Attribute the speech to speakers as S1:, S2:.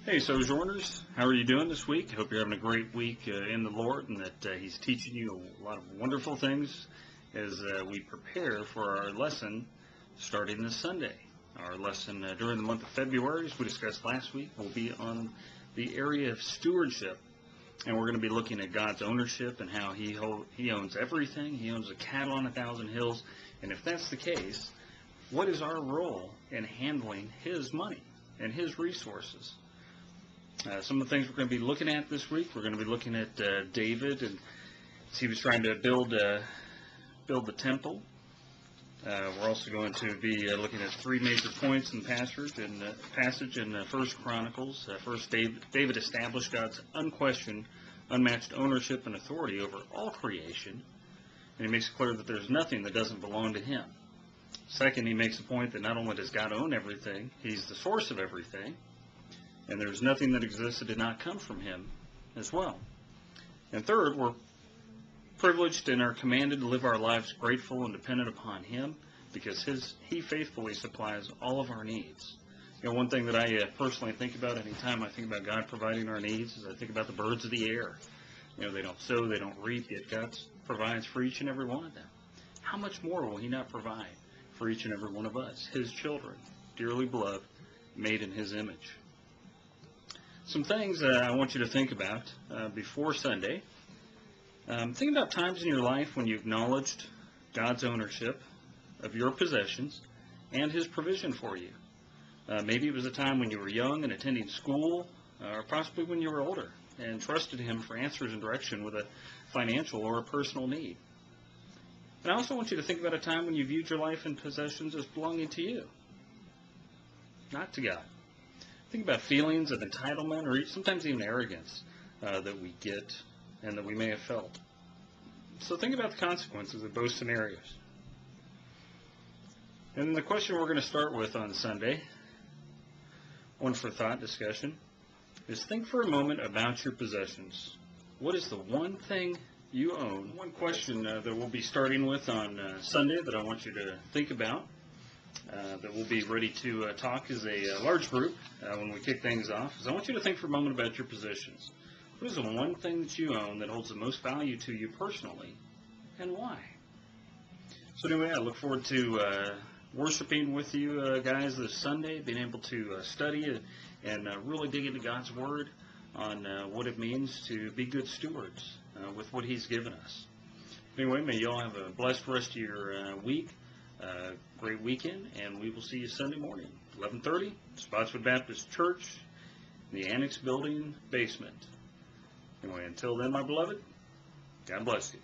S1: Hey, Sojourners, how are you doing this week? I hope you're having a great week in the Lord, and that He's teaching you a lot of wonderful things as we prepare for our lesson starting this Sunday. Our lesson during the month of February, as we discussed last week, will be on the area of stewardship, and we're going to be looking at God's ownership and how He owns everything. He owns the cattle on 1,000 hills, and if that's the case, what is our role in handling His money and His resources? Some of the things we're going to be looking at this week, we're going to be looking at David, and as he was trying to build the temple. We're also going to be looking at three major points in the passage in 1 Chronicles. First, David established God's unquestioned, unmatched ownership and authority over all creation, and he makes it clear that there's nothing that doesn't belong to him. Second, he makes a point that not only does God own everything, He's the source of everything, and there's nothing that exists that did not come from Him as well. And third, we're privileged and are commanded to live our lives grateful and dependent upon Him because He faithfully supplies all of our needs. You know, one thing that I personally think about anytime I think about God providing our needs is I think about the birds of the air. You know, they don't sow, they don't reap, yet God provides for each and every one of them. How much more will He not provide for each and every one of us, His children, dearly beloved, made in His image? Some things I want you to think about before Sunday. Think about times in your life when you acknowledged God's ownership of your possessions and His provision for you. Maybe it was a time when you were young and attending school, or possibly when you were older and trusted Him for answers and direction with a financial or a personal need. And I also want you to think about a time when you viewed your life and possessions as belonging to you, not to God. Think about feelings of entitlement or sometimes even arrogance that we get and that we may have felt. So think about the consequences of both scenarios. And then the question we're going to start with on Sunday, one for thought discussion, is think for a moment about your possessions. What is the one thing you own? One question that we'll be starting with on Sunday that I want you to think about, that we'll be ready to talk as a large group when we kick things off, is I want you to think for a moment about your possessions. What is the one thing that you own that holds the most value to you personally, and why? So anyway, I look forward to worshiping with you guys this Sunday, being able to study and really dig into God's Word on what it means to be good stewards with what He's given us. Anyway, may you all have a blessed rest of your week. Great weekend, and we will see you Sunday morning, 11:30, Spotswood Baptist Church, in the Annex Building basement. Anyway, until then, my beloved, God bless you.